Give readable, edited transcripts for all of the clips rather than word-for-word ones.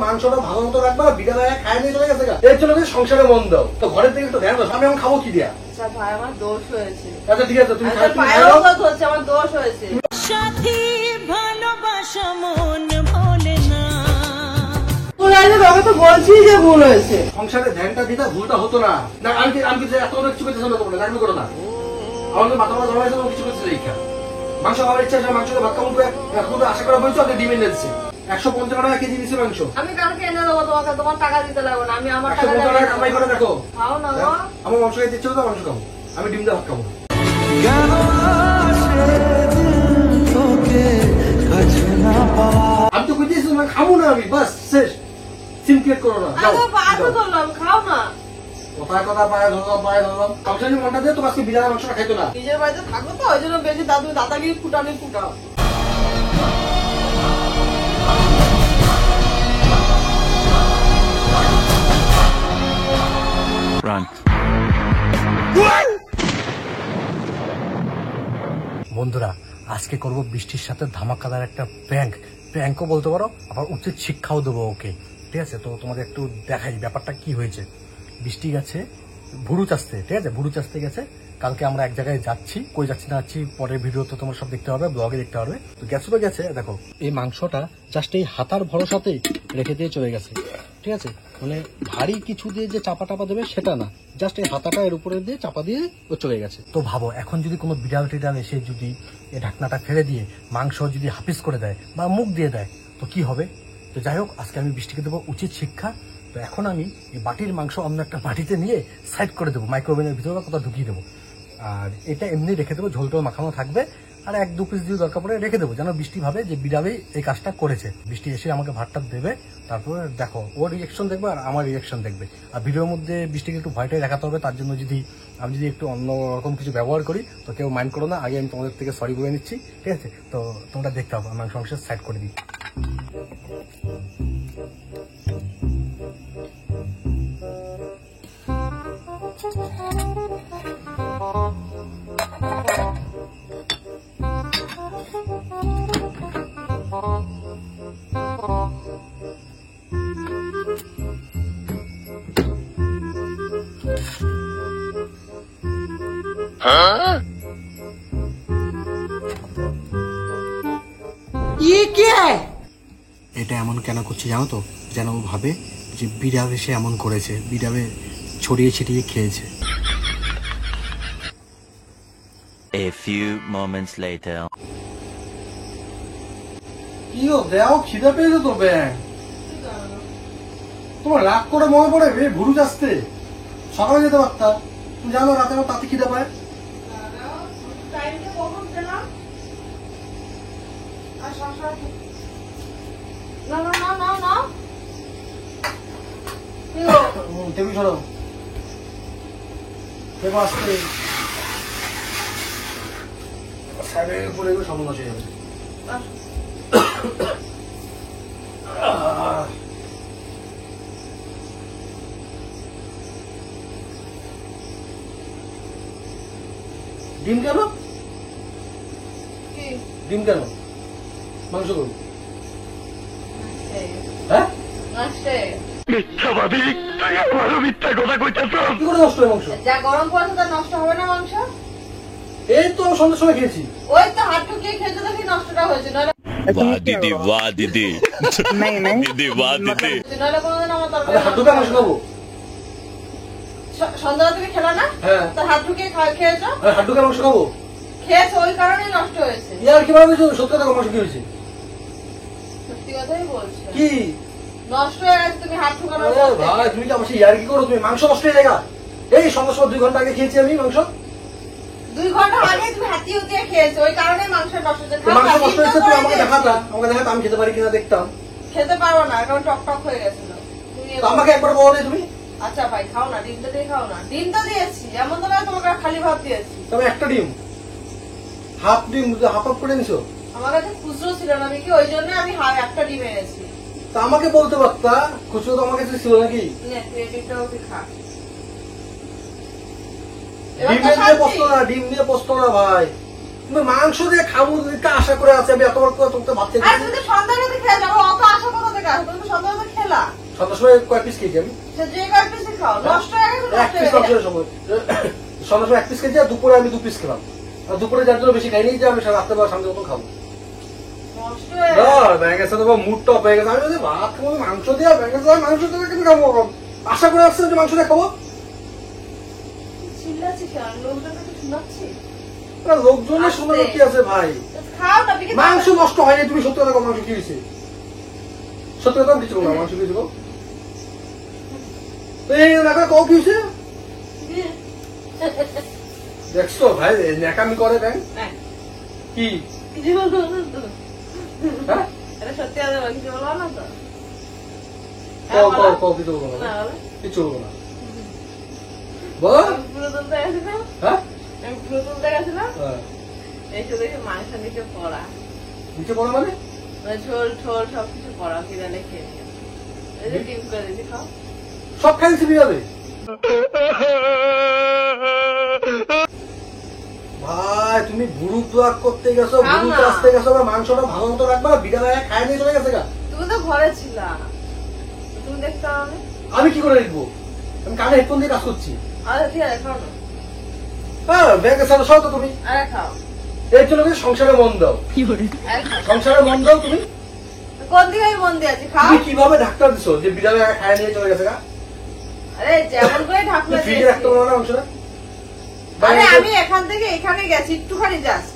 মাংসটা ভালো মতো রাখবা, বিড়াল খায় নিয়ে চলে গেছে। এই চলে গেছে সংসারে মন দাও, তো ঘরের দিকে একটু ধ্যান দাও। আমি এখন খাবো কি দিয়া? আচ্ছা ভাই, আমার দোষ হয়েছে। আচ্ছা ঠিক আছে, তুমি আমার দোষ হয়েছে। সাথী ভালোবাসা মন ভোলে না। আমি তো বলছি যে ভুল হয়েছে। সংসারে ধ্যানটা দিতে ভুলটা হতো না। না আমি এত কিছু করতে সামনে করবো না, আমি করো না। আমাদের মাথা মাথা জমা হয়েছে, কিছু করতে চাই। মাংস খাবার ইচ্ছা আছে, মাংস ভাত খাবো এখন আশা করা বলছো, আপনি ডিম এনে দিচ্ছে 150 টাকা কেজি দিচ্ছে মাংস। আমি কালকে এনে দেবো তোমাকে, তোমার টাকা দিতে লাগবে না। আমি আমার টাকা কামাই করে দেখো। খাও না, আমার মাংস খেতে ইচ্ছে হতো, মাংস খাবো। আমি ডিম দিয়ে ভাত খাবো। আমি তো বুঝতেছি খাবো না, আমি বাস শেষ। সিনক্রেট করো না, খাও না। কথায় কথা পায়ে ধরলাম সংসারে মনটা দিয়ে তো আজকে বিড়ালের মাংসটা খাইতো না। নিজের বাড়িতে থাকো তো, ওই জন্য বেশি দাদাগিরি ফুটাও। বন্ধুরা, আজকে করব বৃষ্টির সাথে ধামাকাদার একটা প্র্যাঙ্কও বলতে পারো, আবার উচিত শিক্ষাও দেবো ওকে। ঠিক আছে, তো তোমাদের একটু দেখাই ব্যাপারটা কি হয়েছে। বৃষ্টি গেছে ভুরু চাষতে, ঠিক আছে, ভুরু চাষতে গেছে। কালকে আমরা এক জায়গায় যাচ্ছি, কই যাচ্ছি না যাচ্ছি পরের ভিডিও তো তোমরা সব দেখতে পাবে, ব্লগে দেখতে পারবে। তো গেছে তো গেছে, দেখো এই মাংসটা জাস্ট এই হাতার ভরসাতেই রেখে দিয়ে চলে গেছে। ঠিক আছে, মানে ভারী কিছু দিয়ে যে চাপা দেবে সেটা না, জাস্ট এই হাতাটা এর উপরে দিয়ে চাপা দিয়ে ও চলে গেছে। তো ভাবো, এখন যদি কোনো বিড়াল টিডাল এসে যদি এই ঢাকনাটা ফেলে দিয়ে মাংস যদি হাফিস করে দেয় বা মুখ দিয়ে দেয়, তো কি হবে? তো যাই হোক, আজকে আমি বৃষ্টিকে দেবো উচিত শিক্ষা। তো এখন আমি এই বাটির মাংস অন্য একটা বাটিতে নিয়ে সাইড করে দেবো, মাইক্রোওভেনের ভিতরে কোথাও ঢুকিয়ে দেবো। আর এটা এমনি রেখে দেবো, ঝোলটোল মাখানো থাকবে। আর 1-2 পিস দিয়ে দরকার পড়ে রেখে দেবো, যেন বৃষ্টি ভাবে যে বিড়ালেই এই কাজটা করেছে। বৃষ্টি এসে আমাকে ভাতটা দেবে, তারপরে দেখো ওর রিয়াকশন দেখবে আর আমার রিয়াকশন দেখবে। আর ভিডিওর মধ্যে বৃষ্টিকে একটু ভয়টাই দেখাতে হবে, তার জন্য আমি যদি একটু অন্যরকম কিছু ব্যবহার করি তো কেউ মাইন্ড করো না। আগে আমি তোমাদের থেকে সরি বলে নিচ্ছি, ঠিক আছে? তো তোমরা দেখতে হবে, মাংস সাইড করে দিই। এটা এমন কেন করছে জানো তো? যেন ও ভাবে যে বিড়াল এসে এমন করেছে, বিড়ালে ছড়িয়ে ছিটিয়ে খেয়েছে। A few moments later. কি ও দেও, খিদে পেয়েছে তো ব্যাং? তোমার রাগ করে মনে পড়ে ভুরু চাষতে? সকালে যেতে পারতা, তুমি জানো রাতে আমার তাতে খিদে পায়। টেবিল সরো, আসতে সাইডের উপরে সব নষ্ট হয়ে যাবে। ডিম কেন? ডিম কেন? মাংস করুন। হ্যাঁ, মিথ্যাবাদী, তুই আমারও মিথ্যা কথা কইতেছ। কি করে নষ্ট হয় মাংস? যা গরম পড়েছে তা নষ্ট হবে না মাংস? এই তো সন্ধ্যার সময় খেয়েছি। ওই তো হাত ঠুকিয়ে খেতে দেখি নষ্টটা হয়েছে। वाह दीदी, वाह दीदी, दीदी वाह दीदी। নইলে কোনোদিন আমার আমি হাত ধুয়ে মাংস খাবো। সন্ধ্যা থেকে খেলা না? হ্যাঁ, তার হাত ঠুকিয়ে খেয়েছো? হাত ধুয়ে মাংস খাবো। খেয়েছো, ওই কারণেই নষ্ট হয়েছে। ইয়ার কি ভাবে সত্যি কথা, মাংস কি হয়েছে? সত্যি কথাই বলছো। কি নষ্ট হয়ে গেছে? তুমি হাত ঠুকানো ভাই, তুমি কি আমার ইয়ার কি করো? তুমি মাংস নষ্ট হয়ে যায়। এই সন্ধ্যার সময় 2 ঘন্টা আগে খেয়েছি আমি মাংস। 2 ঘন্টা আগে তুমি হাতি উঠিয়ে খেয়েছো, ওই কারণে মাংস নষ্ট হয়েছে। মাংস নষ্ট হয়েছে, তুমি আমাকে দেখাতা, আমি খেতে পারি কিনা দেখতাম। খেতে পারবো না, কারণ টক টক হয়ে গেছিল। আমাকে একবার বলো না তুমি। আচ্ছা ভাই, খাও না, ডিমটা দিয়ে খাও না। ডিম তো দিয়েছি, এমন তো না তোমাকে খালি ভাত দিয়েছি। তবে একটা ডিম, হাফ ডিম হাফ করে নিছো। আমার কাছে খুচরো ছিল না, আমি কি ওই জন্য আমি একটা ডিম এনেছি। তা আমাকে বলতে পারতা, খুচরো তো আমার কাছে ছিল নাকি? ডিম দিয়ে পোস্ত না ভাই, তুমি মাংস দিয়ে খাবো আশা করে আছে। আমি এতবার তোমাকে ভাবছি সন্ধ্যা খেয়ে যাবো, অত আশা কোথা থেকে আসবে? তুমি সন্ধ্যা খেলা? সন্ধ্যার সময় কয় পিস খেয়েছি আমি? সে যে কয় পিসই খাও, নষ্ট হয়ে গেছে, এক নষ্ট পিস হয়ে গেছে। সন্ধ্যার সময় সন্ধ্যার সময় এক পিস খেয়েছি, আর দুপুরে আমি 2 পিস খেলাম। আর দুপুরে যার জন্য বেশি খাইনি, যে আমি রাত্রেবেলা শান্তি মতন খাবো। নষ্ট হয়ে না, গেছে। ব্যাঙের সাথে মুড টপ হয়ে গেছে। আমি যদি ভাত খাবো, মাংস দিয়ে ব্যাঙের সাথে মাংস দিয়ে কিন্তু খাবো। আশা করে আসছে যে মাংস দিয়ে খাবো। চিল্লাচ্ছি কেন? লোকজনকে তো শোনাচ্ছি। লোকজনের শোনার কি আছে ভাই? খাও না, বিকে মাংস নষ্ট হয়নি, তুমি সত্যি কথা বলো, মাংস কি হয়েছে? সত্যি কথা কিছু বলো, মাংস কি হয়েছে? এই এলাকা কও কি হয়েছে? দেখছো ভাই, ন্যাকামি করে ব্যাং হ্যাঁ, কি? কিছু বলবো না তো? হ্যাঁ, এটা সত্যি কথা বলো, কিছু বলবো না তো? কও কও কও, কিছু বলবো না, না, বলো। কিছু বলবো না, বলো। আমি পুরো তুলতে গেছিলাম, হ্যাঁ, আমি পুরো তুলতে গেছিলাম, হ্যাঁ। এসে দেখি মাংস নিচে পড়া, নিচে পড়ো মানে? মানে ঝোল ঠোল সবকিছু পড়া, বিড়ালে খেয়ে নিয়ে। এই যে ডিম করে দিয়েছি, খাও। সব খাইছি বিড়ালে? ভাই তুমি ভুরু প্লাগ করতে গেছো, খাও ভুরু না। আসতে গেছো, আবার মাংসটা ভালো মতো রাখবা, বিড়ালে খায় নিয়ে চলে গেছে গা। তুমি তো ঘরে ছিলা, তুমি দেখতে পারো না? আমি কি করে লিখবো? আমি কানে হেডফোন দিয়ে কাজ করছি। আরে ঠিক আছে, খাও না। হ্যাঁ, ব্যাংকে সাথে সহ তো তুমি আরে খাও, এর জন্য কিন্তু সংসারে মন দাও, আরে খাও। সংসারে মন দাও। তুমি কোন দিকে আমি মন দিয়ে আছি? খাও। তুমি কিভাবে ঢাক্তার দিছো যে বিড়ালে খায় নিয়ে চলে গেছে গা? আরে যেমন করে ঢাকনা ফ্রিজে দিয়েছি। রাখতে পারো না মাংসটা? আরে আমি এখান থেকে এখানে গেছি একটুখানি, জাস্ট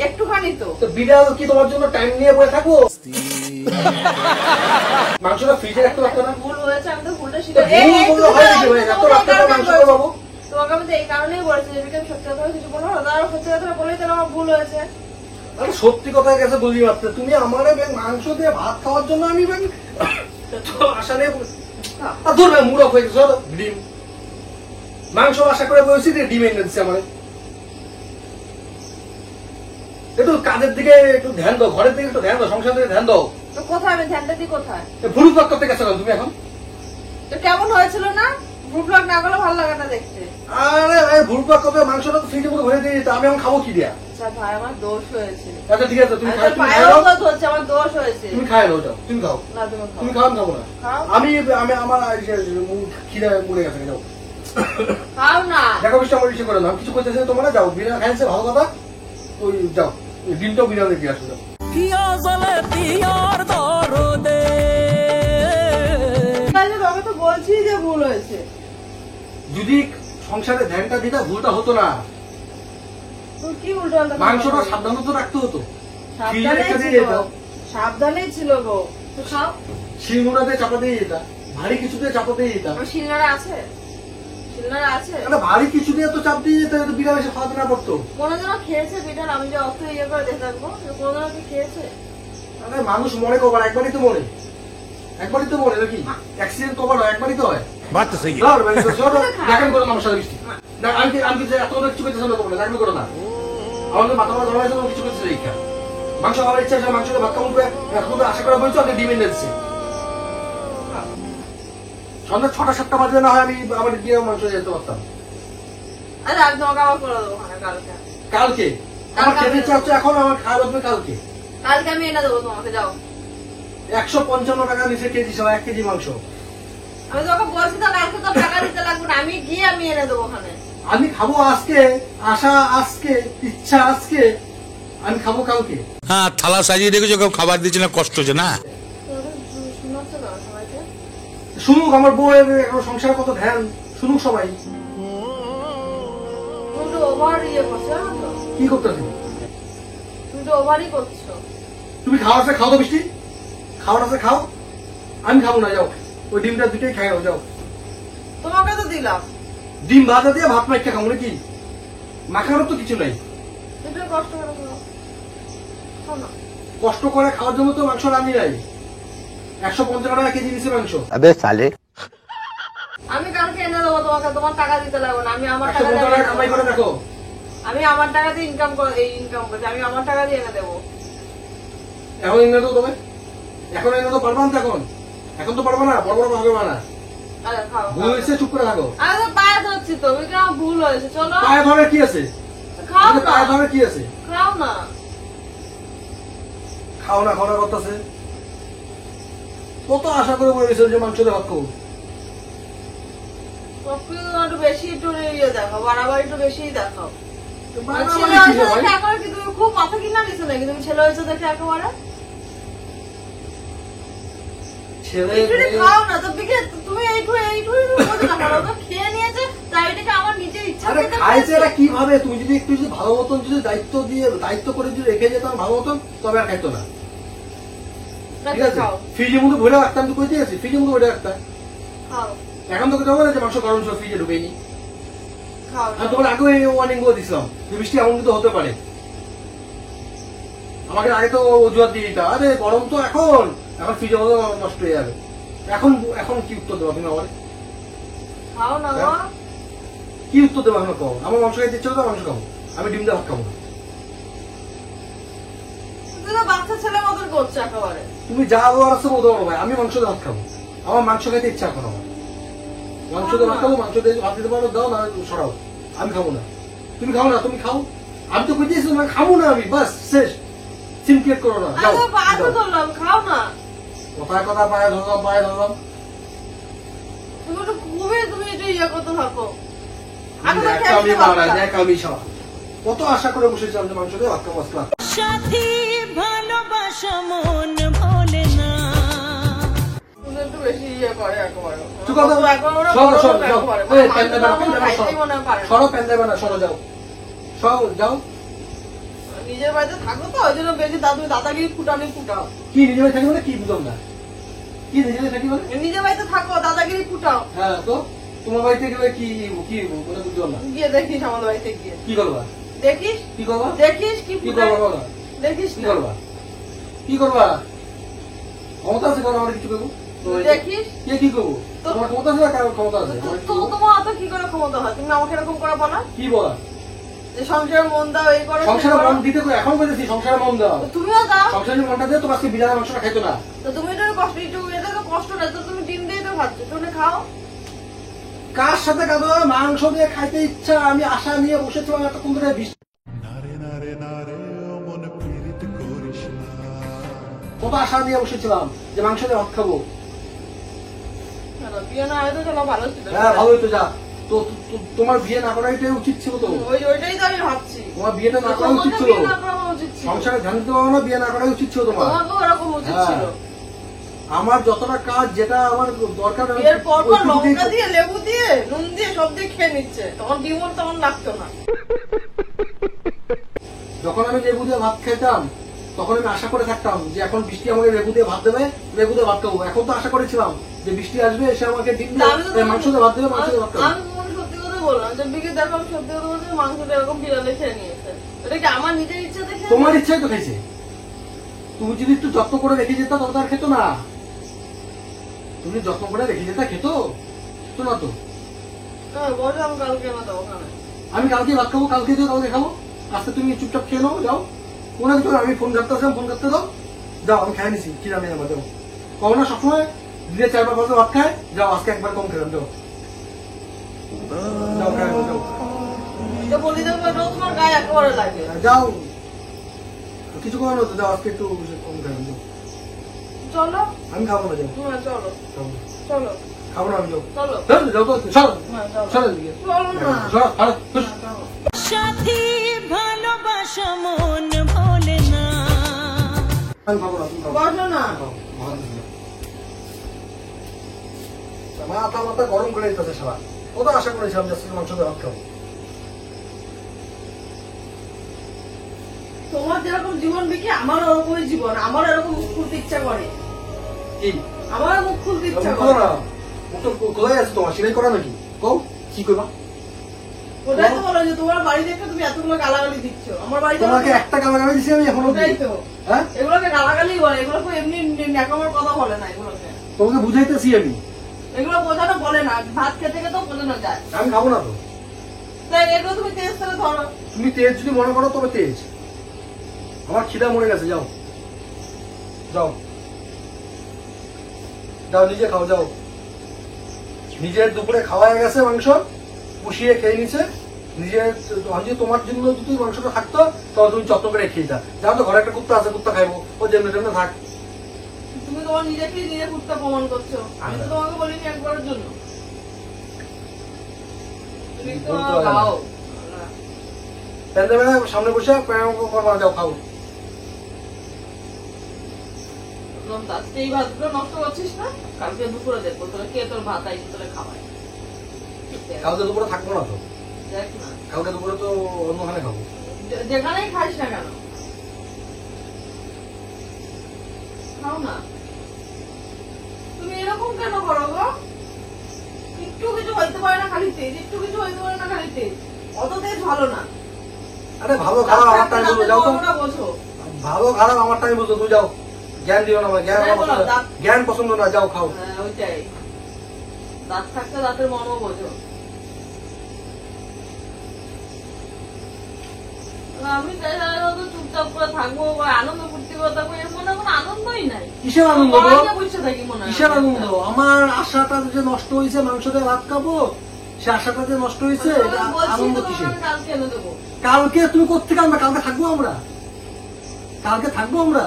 একটুখানি তো। তো বিড়াল কি তোমার জন্য টাইম নিয়ে বসে থাকবো? মাংসটা ফ্রিজে রাখতে পারতো না? ভুল হয়েছে, আমি তো ভুলটা তো শিখে ভুল বললে হয় নাকি ভাই? এত রাত্রে তো মাংস করে পাবো? তোমাকে আমি তো এই কারণেই বলেছি যে আমি সত্যি কথা কিছু বলবো না, তারা সত্যি কথা বলেই তাহলে আমার ভুল হয়েছে। আরে সত্যি কথা গেছে বুঝি মাত্র, তুমি আমারে ব্যাং মাংস দিয়ে ভাত খাওয়ার জন্য আমি ব্যাং আশা নিয়ে ধরবে মুড়ক হয়ে গেছে। ডিম মাংস আশা করে বলছি যে ডিম এনে দিচ্ছে আমার। একটু কাজের দিকে একটু ধ্যান দাও, ঘরের দিকে একটু ধ্যান দাও, সংসার দিকে ধ্যান দাও। তো কোথায় আমি ধ্যানটা দিই কোথায়? ভুরু প্লাগ করতে গেছো কেন তুমি এখন? তো কেমন হয়েছিল না? ভুল ব্লগ না করলে ভালো লাগে না দেখতে। আরে ভাই, ভুরু প্লাগ করতে মাংসটা তো ফ্রিজে পুরো ভরে দিয়ে দিতে, আমি এখন খাবো কি দিয়া? আচ্ছা ভাই, আমার দোষ হয়েছে। আচ্ছা ঠিক আছে, তুমি আমি খাই, তোর তুমি খাই পায়েও নাও, কথা হচ্ছে, আমার দোষ হয়েছে। তুমি খাই নাও, যাও তুমি খাও। না তুমি খাও। তুমি খাও, আমি খাবো না। খাও। আমি আমি আমার খিদে মরে গেছে, যাও। খাও না। দেখো বিষয় আমার বিষয় করে না, আমি কিছু করতেছি না, তোমরা যাও, বিরিয়ানি খাইছে ভালো কথা। ওই যাও, ডিমটাও বিরিয়ানি দিয়ে আসো, যাও। আমি তো বলছি যে ভুল হয়েছে। যদি সংসারে ধ্যানটা দিতা ভুলটা হতো না। তুই কি উল্টো পাল্টা কথা মাংসটা বলছিস? সাবধানে তো রাখতে হতো। ফ্রিজে সাবধানেই রেখে দিয়ে ছিল, যেতাম, সাবধানেই ছিল গো। তো খাও। শিলনোড়া দিয়ে চাপা দিয়ে যেতাম, ভারী কিছু দিয়ে চাপা দিয়ে যেতাম। আমার শিলনোড়া আছে, শিলনোড়া আছে। একটা ভারী কিছু দিয়ে তো চাপ দিয়ে যেতে, বিড়াল এসে খাওয়াতে না পড়তো। কোনোদিনও খেয়েছে বিড়াল? আমি যে অত ইয়ে করে দেখে থাকবো, কোনোদিনও কি খেয়েছে? আরে মানুষ মনে কবার একবারই তো মরে, একবারই তো মরে নাকি? অ্যাক্সিডেন্ট কবার হয় একবারই তো হয়। बात तो सही है। না, ভাই, দেখান করো না আমার সাথে বৃষ্টি। না, আমি এত কিছু করতে সামনে করবো না, দেখান করো না। আমাদের মাথা মাথা ধরা কিছু করতেছে এইখা। মাংস খাওয়ার ইচ্ছা আছে, মাংসকে ভাত খাবো, এখন তো আশা করা বলছো, আপনি ডিম এনে দিচ্ছে। সন্ধ্যা 6টা-7টা বাজে না হয় আমি আমার গিয়ে মাংস যেতে পারতাম। আরে আমি তোমাকে আবার করে দেবো ওখানে কালকে। কালকে আমার খেতে ইচ্ছা হচ্ছে, এখন আমার খাওয়া লাগবে কালকে। কালকে আমি এনে দেবো তোমাকে, যাও। 155 টাকা নিচে কেজি সহ 1 কেজি মাংস। আমি তোমাকে বলছি তো কালকে তো টাকা দিতে লাগবে না, আমি গিয়ে আমি এনে দেবো ওখানে। আমি খাবো আজকে, আশা আজকে, ইচ্ছা আজকে, আমি খাবো কালকে। হ্যাঁ থালা সাজিয়ে রেখেছো, কেউ খাবার দিচ্ছে না, কষ্ট হচ্ছে না। শোনাচ্ছে না সবাইকে? শুনুক আমার বউয়ের এখন সংসারে কত ধ্যান, শুনুক সবাই। তুমি তো ওভার ইয়ে করছো, জানো তো? কি করতেছি? তুমি তো ওভারই করছো। তুমি খাওয়ার আছে খাও তো বৃষ্টি, খাওয়ার আছে খাও, আমি খাবো না, যাও। ওই ডিমটা দুটোই খাই নাও, যাও। তোমাকে তো দিলাম, ডিম ভাজা দিয়ে ভাত মাইকে খাবো নাকি? মাখানোর তো কিছু নাই। একটু কষ্ট করে খাও। খাও না। কষ্ট করে খাওয়ার জন্য তো মাংস রান্নি নাই। 150 টাকা কেজি নিচে মাংস। अबे साले আমি কালকে এনে দেবো তোমাকে, তোমার টাকা দিতে লাগবে না, আমি আমার টাকা 150 টাকা কামাই করে দিয়ে দেখো। আমি আমার টাকা দিয়ে ইনকাম করছি, আমি আমার টাকা দিয়ে এনে দেবো। এখন এনে তো তবে, এখন এনে তো পারবা না তো, এখন তো পারবা না, বড় বড় ভাবে না। আরে খাও, ভুল হয়েছে, চুপ করে থাকো। আমি তো পায়ে ধরছি তো, আমি কেমন ভুল হয়েছে, চলো পায়ে ধরে কি আছে? খাও না, পায়ে ধরে কি আছে? খাও না। খাও না, খাওয়া করতেছে। কত আশা করে বলে গেছিল যে মাংস দিয়ে ভাত খাবো। সবকিছু একটু বেশি একটু ইয়ে দেখাও, বাড়াবাড়ি একটু বেশিই দেখাও। বাড়াবাড়ি ছেলে কি হয়েছে রে ভাই? দেখে একেবারে কি তুমি খুব মাথা কিনা নিছো নাকি? তুমি ছেলে হয়েছে দেখে একেবারে ছেলে এইটুকু খাও না তো দিকে তুমি এইটুকু বোঝো না কেন? তো খেয়ে নিয়েছে তাই এটাকে আমার নিজের ইচ্ছা আরে থেকে খাইছে এটা কিভাবে? তুমি যদি একটু যদি ভালো মতন যদি দায়িত্ব করে যদি রেখে যেতাম ভালো মতন, তবে আর খাইতো না। ঠিক আছে, খাও ফ্রিজের মধ্যে ভরে রাখতাম, তো কইতে গেছি ফ্রিজের মধ্যে ভরে রাখতাম। খাও এখন তো কথা বলে যে মাংস গরম ছিল ফ্রিজে ঢুকেনি। খাও আমি তোমার আগে ওয়ার্নিং করে দিছিলাম যে বৃষ্টি এমন কিন্তু হতে পারে। আমাকে আগে তো অজুহাত দিয়ে দিতাম, আরে গরম তো এখন ফ্রিজের মধ্যে নষ্ট হয়ে যাবে। এখন কি উত্তর দেবো তুমি আমার? খাও না গো। কি উত্তর দেবো এখন কও? আমার মাংস খাইতে ইচ্ছে হতো, মাংস খাবো, আমি ডিম দিয়ে ভাত খাবো না। তুমি তো বাচ্চা ছেলে মতন করছো একেবারে। তুমি যা বলার আছে বলতে পারো ভাই, আমি মাংস দিয়ে ভাত খাবো। আমার মাংস খাইতে ইচ্ছা করো, আমার মাংস দিয়ে ভাত খাবো, মাংস দিয়ে ভাত দিতে পারো, দাও না সরাও, আমি খাবো না। তুমি খাও না, তুমি খাও। আমি তো কইতেছি তোমাকে খাবো না, আমি বাস শেষ। সিনক্রিয়েট করো না, যাও। আচ্ছা পায়ে তো ধরলাম, খাও না। কথায় কথা পায়ে ধরলাম। তুমি একটু খুবই তুমি একটু ইয়ে করতে থাকো। আমি তো দেখ খেয়ে আমি নিতে মারা, পারতাম। দেখ আমি সব কত আশা করে বসেছিলাম যে মাংস দিয়ে ভাত খাবো আজকে। সাথী ভালোবাসা মন ভোলে না। তুমি একটু বেশি ইয়ে করে একেবারে। তুই কথা বল। একেবারে সরো, বড় সরো, লোক যাও। একেবারে। এই, প্যান দেবে না, মাংস প্যান দেবে না, খাইতেই মনে হয় পারে না। সরো, প্যান দেবে না, সরো, যাও। সরো, যাও। নিজের বাড়িতে থাকো তো ওই জন্য বেশি তুমি দাদাগিরি ফুটানি ফুটাও। কি নিজে বাড়ি থাকি মানে কি বুঝলাম না? কি নিজে বাড়ি থাকি মানে? নিজের বাড়িতে থাকো দাদাগিরি ফুটাও। হ্যাঁ তো তোমার বাড়িতে গেলে কি কি মানে বুঝলাম না। গিয়ে দেখিস আমাদের বাড়িতে গিয়ে কি করবা? দেখিস কি করবা? দেখিস কি কি ফুটাই। করবা বলো? দেখিস কি না। করবা? কি করবা? ক্ষমতা আছে কারণ আমার কিছু করবো? দেখিস কে কি করবো? তো- তোমার ক্ষমতা আছে না কারোর ক্ষমতা আছে? আমার কি তো করবো? তোমার অত কি করে ক্ষমতা হয়? তুমি আমাকে এরকম করে বলো কি বলা? যে সংসারে মন দাও এই করো সেই সংসারে করো। মন দিতে করে এখন বলেছি সংসারে মন দেওয়া। তো তুমিও দাও। সংসারে মনটা দিয়ে তোমার আজকে বিড়ালের মাংসটা খাইতো না। তো তুমি এটা কষ্ট একটু এটা তো কষ্ট না তো তুমি ডিম দিয়ে তো খাচ্ছ তুমি খাও। কার সাথে কাঁদো? মাংস দিয়ে খাইতে ইচ্ছা, আমি আশা নিয়ে বসেছিলাম একটা কোন ধরে কত আশা নিয়ে বসেছিলাম যে মাংস দিয়ে ভাত খাবো। কেন, বিয়ে না হয়তো চলো ভালো ছিল। হ্যাঁ ভালোই তো, যা তো তোমার বিয়ে না করাই উচিত ছিল তো। ওইটাই তো আমি ভাবছি। তোমার বিয়েটা না করা উচিত তোমাকে ছিল। বিয়ে না করা উচিত ছিল। সংসারে ধ্যান দিতে পারো না, বিয়ে না করাই উচিত ছিল তোমার। তোমাকেও ওরকম উচিত হ্যাঁ। ছিল। আমার যতটা কাজ যেটা আমার দরকার আমি বিয়ের পর পর ওইটুকুতেই লঙ্কা দিয়ে লেবু দিয়ে নুন দিয়ে সব দিয়ে খেয়ে নিচ্ছে তখন ডিমন তখন লাগতো না। যখন আমি লেবু দিয়ে ভাত খেতাম তখন আমি আশা করে থাকতাম যে এখন বৃষ্টি আমাকে লেবু দিয়ে ভাত দেবে, লেবু দিয়ে ভাত খাবো। এখন তো আশা করেছিলাম যে বৃষ্টি আসবে, এসে আমাকে ডিম তা আমি তো দিয়ে মাংস দিয়ে ভাত দেবে, মাংস দিয়ে ভাত খাবো। আমি তোমাকে সত্যি কথা বললাম যে বিকে দেখো আমি সত্যি কথা বলছি মাংসটা এরকম বিড়ালে খেয়ে নিয়েছে। এটা কি আমার নিজের ইচ্ছা দেখে? তোমার ইচ্ছাই তো খাইছে। তুমি যদি একটু যত্ন করে রেখে যেত তবে তো আর খেতো না। তুমি যত্ন করে রেখে যেতা খেতো তো না তো। হ্যাঁ বলো আমি কালকে না দেবো ওখানে। আমি কালকে ভাত খাবো, কালকে দিও, কালকে খাবো। আজকে তুমি চুপচাপ খেয়ে নাও, যাও। মনে হচ্ছে আমি ফোন কাটতে আসলাম, ফোন কাটতে দাও, যাও। আমি খাই নিছি, কি জানি আমার, যাও। কখনো না সবসময় দিনে 4 বার 5 বার ভাত খায়, যাও। আজকে একবার কম খেলাম, যাও। যাও খাই নাও, যাও। এটা বলি দেবো এটাও তোমার গায়ে একেবারে লাগে। যাও, কিছু করার নতো, যাও। আজকে একটু কম খেলাম, যাও। চলো আমি খাবো না, যাও। হ্যাঁ চলো খাবো না। চলো খাবো না আমি, যাও। চলো যাও, যাও তো, সরো, হ্যাঁ চলো সরো এদিকে। চলো না সরো, সরো, হুস। চলো। সাথী ভালোবাসা মন ভোলে না। আমি খাবো না, তুমি খাবো। বসো না। মাথা মাথা গরম করে দিতেছে সারা। কত আশা করেছিলাম যে আজকে মাংস দিয়ে ভাত খাবো। তোমার যেরকম জীবন বিকি আমার ওরকমই জীবন। আমার এরকম মুখ খুলতে ইচ্ছা করে। কি? আমার মুখ খুলতে ইচ্ছা মুখ করে। খোলো না। মুখ তো খোলাই আছে তোমার, সেটাই করা নাকি? কও, কি করবা? ওটাই তো বলো যে তোমার বাড়ি দেখে তুমি এতগুলো গালাগালি দিচ্ছ। আমার বাড়িতে তোমাকে একটা গালাগালি দিছি আমি এখনো? ওটাই তো। হ্যাঁ, এগুলোকে গালাগালি বলে, এগুলোকে এমনি ন্যাকামার কথা বলে না এগুলোকে। তোমাকে বুঝাইতেছি আমি। এগুলো বোঝানো বলে না, ভাত খেতে খেতেও বোঝানো যায়। আমি খাবো না তো। তাই এগুলো তুমি তেজ থেকে ধরো। তুমি তেজ যদি মনে করো তবে তেজ। আমার খিদা মরে গেছে, যাও। যাও, যাও, নিজে খাও, যাও। নিজের দুপুরে খাওয়া হয়ে গেছে মাংস, পুষিয়ে খেয়ে নিছে। নিজের যদি তোমার জন্য যদি মাংসটা থাকতো তাহলে তুমি যত্ন করে খেয়ে যা। যাও তো, ঘরে একটা কুত্তা আছে, কুত্তা খাইবো, ও যেমনি তেমনি থাক। তুমি তুমি তোমার নিজেকেই নিজে ফুটটা প্রমাণ করছো। আমি তো তোমাকে বলিনি একবারের জন্য। তুমি তো বলতে হবে না। গাও। প্যান দেবে না, সামনে বসে প্যান করবা, যাও খাও। আজকে এই ভাতগুলো নষ্ট করছিস না, কালকে দুপুরে দেখবো তোরা কে তোর ভাত আইসে তোরা খাওয়ায়। কালকে দুপুরে থাকবো না তো, দেখ না, কালকে দুপুরে তো অন্যখানে খাবো। যেখানেই খাইস না কেন খাও না। তুমি এরকম কেন করো গো? একটু কিছু হইতে পারে না খালি তেজ, একটু কিছু হইতে পারে না খালি তেজ। অত তেজ ভালো না। আরে ভালো খারাপ আমার টাইম বলবো, যাও তো। তোমরা বোঝো। ভালো খারাপ আমার টাইম বলতো, তুই যাও। জ্ঞান দিও না আমার, জ্ঞান আমার পছন্দ না। জ্ঞান পছন্দ না, যাও খাও। হ্যাঁ, ওইটাই। দাঁত থাকতে দাঁতের মর্ম বোঝো। আমি চাই তো চুপচাপ করে থাকবো বা আনন্দ ফুর্তি করে থাকবো, এর মনে কোনো আনন্দই নাই। কিসের আনন্দ গো? পড়াইয়া বসে থাকি মনে হয়। কিসের আনন্দ? আমার আশাটা যে নষ্ট হয়েছে, মাংসটা ভাত খাবো, সে আশাটা যে নষ্ট হয়েছে, এটা বলছি আনন্দ তো কিসের? তোমাকে কালকে এনে দেবো। কালকে তুমি কোথেকে আনবা? কালকে থাকবো আমরা, কালকে থাকবো আমরা।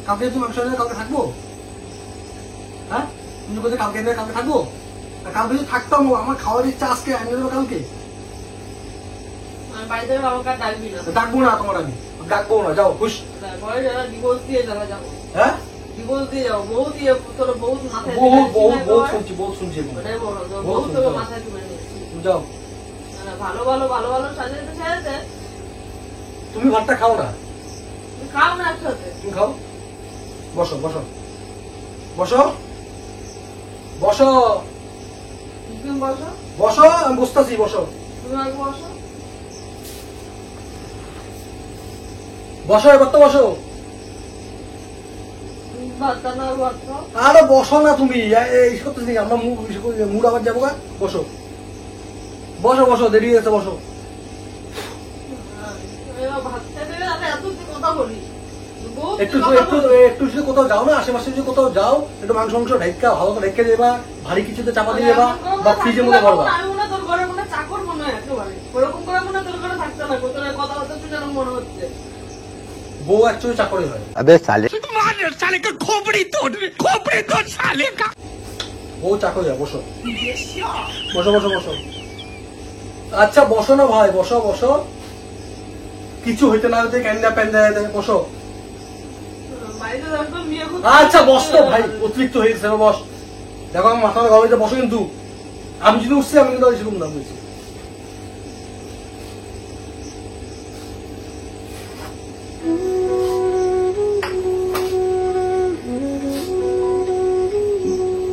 কালকে তুমি মাংস এনে কালকে থাকবো? হ্যাঁ, তুমি কোথায় কালকে এনে কালকে থাকবো? আর কালকে যদি থাকতাম, আমার খাওয়ার ইচ্ছা আজকে এনে দেবো কালকে। আমি বাড়ি থেকে বাবাকে আর ডাকবি না। ডাকবো না তোমার, আমি ডাকবো না, যাও খুশ। ঘরে যারা ডিভোর্স দিয়ে যারা যাবো, হ্যাঁ, ডিভোর্স দিয়ে যাবো, বউ দিয়ে তোর বউ মাথায় বহুত তুলে বহুত নিয়েছি বহুত না শুনছি, বহুত শুনছি। ওটাই বড়, তোর বহুত বউ তোকে সুন্দর। মাথায় তুলে নিয়েছি। তুমি যাও, ভালো ভালো ভালো ভালো সাজাতে সাজাতে তুমি ভাতটা খাও না, তুই খাও না একসাথে। তুমি খাও। বসো বসো বসো বসো তুমি বসো, বসো, আমি বসতেছি, বসো তুমি আগে বসো। বসো, এবার তো বসো। ভাতটা না ভাত খাও। আরে বসো না তুমি, এই করতেছি আমরা মুড আবার যাবো গা। বসো বসো বসো, দেরি হয়ে গেছে, বসো। এবার ভাত খেতে গেলে আমি এত তুই কথা বলি। বউ একটু তুই কথা একটু বলি। একটু যদি কোথাও যাও না, আশেপাশে যদি কোথাও যাও, একটু মাংস মাংস ঢেকা ভালো করে ঢেকে দেবা, ভারী কিছুতে চাপা দিয়ে দেবা, বা ফ্রিজের মধ্যে ভরবা। আমি মনে হয় তোর ঘরে মনে হয় চাকর মনে হয় একেবারে। ওরকম করে মনে হয় তোর ঘরে থাকতে না, তোর কথাবার্তা শুনে এরকম মনে হচ্ছে। বউ অ্যাকচুয়ালি চাকরি হয়। বউ চাকরি হয়। বসো বসো বসো বসো। আচ্ছা বসো না ভাই, বসো বসো। কিছু হইতে না হইতে ক্যান্ডা প্যান্ডা বসো। বাইরে একদম বিয়ে করতে। আচ্ছা বস তো ভাই, অতিরিক্ত হয়ে গেছে, বস। দেখো আমার মাথা গরম হয়েছে, বসো কিন্তু। আমি যদি উঠছি, আমি কিন্তু সেরকম দাম বলছি।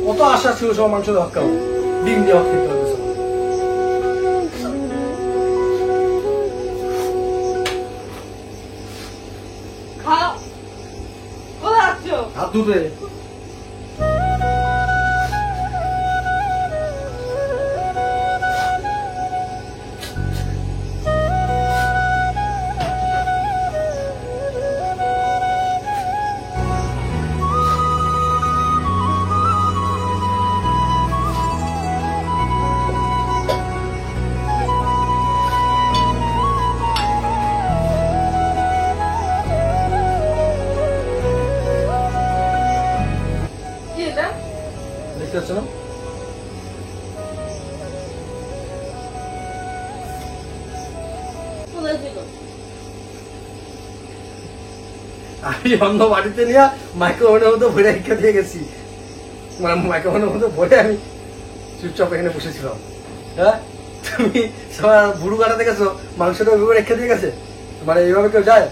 কত আশা ছিল সব মাংস দিয়ে ভাত খাবো, ডিম দিয়ে ভাত খেতে হবে সব। খাও। কোথায় যাচ্ছ? হাত ধুতে। কি এটা? দেখতে পাচ্ছ না? কোথায় ছিল? আমি অন্য বাড়িতে নিয়ে মাইক্রোওভেনের মধ্যে ভরে রেখে দিয়ে গেছি। মানে মাইক্রোওভেনের মধ্যে ভরে আমি চুপচাপ এখানে বসেছিলাম। হ্যাঁ, তুমি বুড়ু কাটাতে গেছো, মাংসটা ওইভাবে রেখে দিয়ে গেছে। মানে এইভাবে কেউ যায়?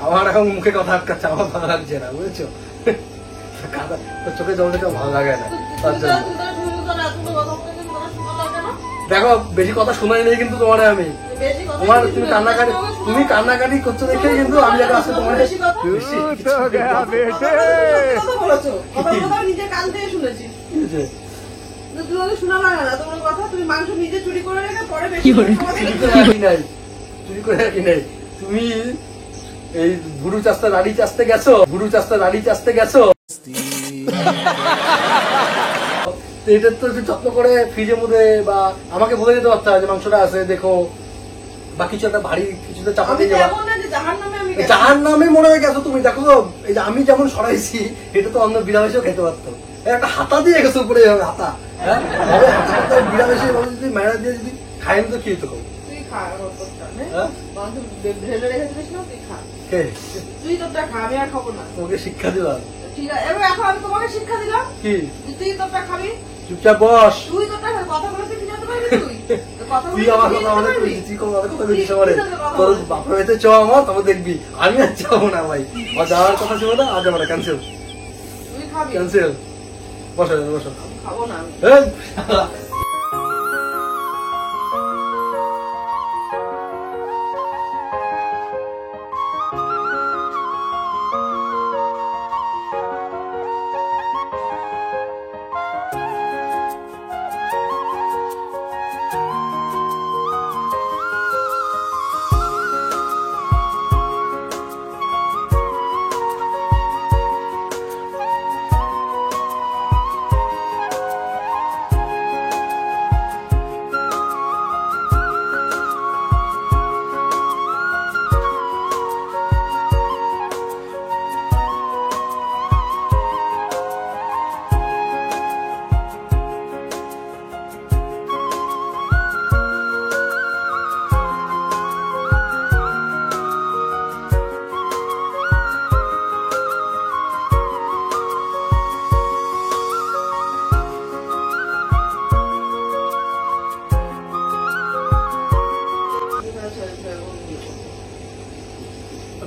আমার এখন মুখে কথা আটকাচ্ছে, আমার ভালো লাগছে না, বুঝেছো? কাদা তোর চোখে জল দেখে ভালো লাগে না, তার জন্য। দেখো, বেশি কথা শোনাই নেই কিন্তু তোমার আমি। তোমার তুমি কান্নাকাটি করছো দেখে কিন্তু আমি যেটা আসলে তোমার বেশি কথা? নিজে কান থেকে শুনেছি। তোমাকে শোনা লাগে না তোমার কথা? তুমি মাংস নিজে চুরি করে রেখে পরে বেশি চুরি করে রাখি নাই। তুমি এই বুড়ু চাষটা লাড়ি চাষতে গেছো, বুড়ু চাষটা লাড়ি চাষতে গেছো, এটা তো একটু যত্ন করে ফ্রিজের মধ্যে, বা আমাকে বলে দিতে পারতে হয় যে মাংসটা আছে দেখো, বা কিছু একটা ভারী কিছুতে চাপা দিয়ে যাবা। জাহান্নামে আমি গেছি। যার নামে মনে হয়ে গেছো তুমি, দেখো তো, এই যে আমি যেমন সরাইছি এটা তো অন্য বিড়ালেও খেতে পারতো। এই একটা হাতা দিয়ে গেছো উপরে, এভাবে হাতা, হ্যাঁ বিড়ালেসে যদি মায়েরা দিয়ে যদি খাইনি তো কি হতো? তুই খা তোরটা, হ্যাঁ? বন্ধু ঢেলে রেখেছিস না, তুই খা। কে? তুই তোরটা খা, আমি আর খাবো না। তোমাকে শিক্ষা দিলাম। ঠিক আছে, এবার এখন আমি তোমাকে শিক্ষা দিলাম কি? যে তুই তোরটা খাবি। চুপচাপ বস। তুই তোরটা খা, কথা বলে তুই জানতে পারবি তুই? তো কথা বলে তুই আমার তুই কথা জানতে আমাদের পারবি? কইছিস, তুই আমার কথা কইছিস আমারে। তুই তোর কথা তোর বলিস। বাপের বাড়িতে চ আমার, তবে দেখবি আমি আর যাবো না ভাই। আর যাওয়ার কথা ছিল না, আজ আমার ক্যান্সেল, তুই খাবি। ক্যান্সেল। বসো বসো। আমি খাবো না আমি। এই,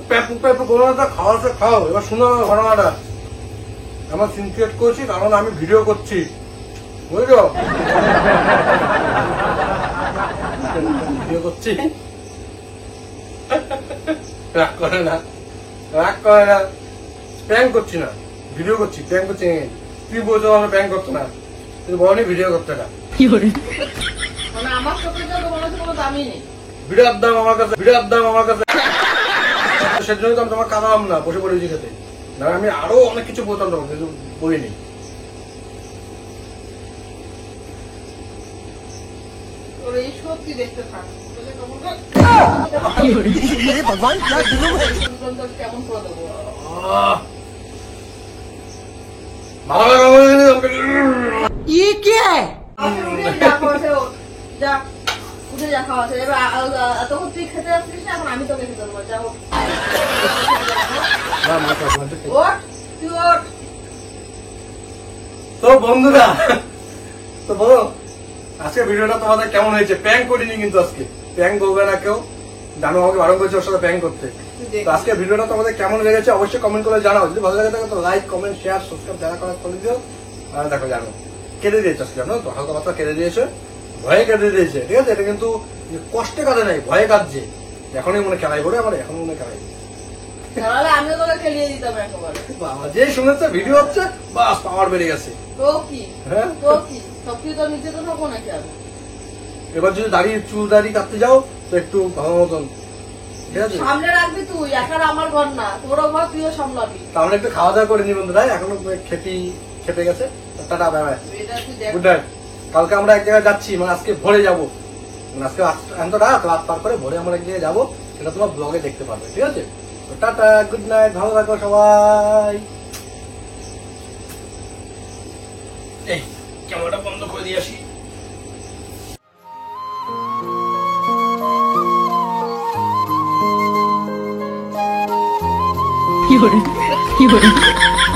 প্যাপু প্যাপু গোলাটা খাওয়াতে খাও। এবার শুনো আমার ঘটনাটা। আমার সিনক্রিয়েট করছি কারণ আমি ভিডিও করছি, বুঝলো? ভিডিও করছি, রাগ করে না, রাগ করে না। প্র্যাঙ্ক করছি না, ভিডিও করছি, প্র্যাঙ্ক করছি। তুই বলছো আমরা প্র্যাঙ্ক করতো না, তুই বলনি ভিডিও করতে না। মানে আমার চোখে তো তোমার কাছে কোনো দামই নেই। বিরাট দাম আমার কাছে, বিরাট দাম আমার কাছে। সেজন্য তো আমি তোমার কাঁদালাম না, বসে পড়েছি খেতে। না আমি আরো অনেক কিছু বলতাম তোমাকে, কিন্তু বলিনি। তোর এই সত্যি দেখতে থাক। তোকে কেমন করে- তোর কেমন করে দেবো? ভালো লাগা বলে দিলে আমাকে। আচ্ছা, উঠে যা, খাওয়াতে ওঠ। যা, উঠে যা খাওয়াতে। এবার তখন তুই খেতে যাচ্ছিস না, এখন আমি তোকে খেতে দেবো। যা হোক। না, মাথা ঘুমাতে চাই। ওঠ, তুই ওঠ। তো বন্ধুরা, তো বলো আজকে ভিডিওটা তোমাদের কেমন হয়েছে? প্র্যাঙ্ক করিনি কিন্তু আজকে, প্র্যাঙ্ক করবে না কেউ, জানো আমাকে বারণ করছে ওর সাথে প্র্যাঙ্ক করতে। তো আজকে ভিডিওটা তোমাদের কেমন লেগেছে অবশ্যই কমেন্ট করে জানাও। যদি ভালো লাগে থাকে তো লাইক, কমেন্ট, শেয়ার, সাবস্ক্রাইব যারা করা করে দিও। আর দেখো জানো কেটে দিয়েছে আজকে, জানো তো হালকা পাতলা কেটে দিয়েছে, ভয়ে কেটে দিয়েছে, ঠিক আছে? এটা কিন্তু কষ্টে কাটে নাই, ভয়ে কাটছে। এখনই মনে খেলাই করে আমার, এখন মনে খেলাই। তাহলে আমিও তোকে খেলিয়ে দিতাম একেবারে। বাবা যে শুনেছে ভিডিও হচ্ছে, বাস পাওয়ার বেড়ে গেছে। তো কি? হ্যাঁ, তো কি? সবকিছু তো নিচে তো থাকবো নাকি আমি? এবার যদি চুল দাড়ি কাটতে যাও তো একটু ভালো মতন, ঠিক আছে? সামনে রাখবি তুই, একার আমার ঘর না, তোরও ঘর, তুইও সামলাবি। তাহলে একটু খাওয়া দাওয়া করে নি বন্ধুরা, এখনো খেপে গেছে। টাটা, বাই বাই, এটা তুই দেখ। Good night. কালকে আমরা এক জায়গায় যাচ্ছি, মানে আজকে ভোরে যাবো, মানে আজকে এখন তো রাত পার করে ভোরে আমরা এক জায়গায় যাবো, সেটা তোমার ব্লগে দেখতে পারবে, ঠিক আছে? তো টাটা, গুড নাইট, ভালো থাকো সবাই। এই ক্যামেরাটা বন্ধ করে দিয়ে আসি। কি hore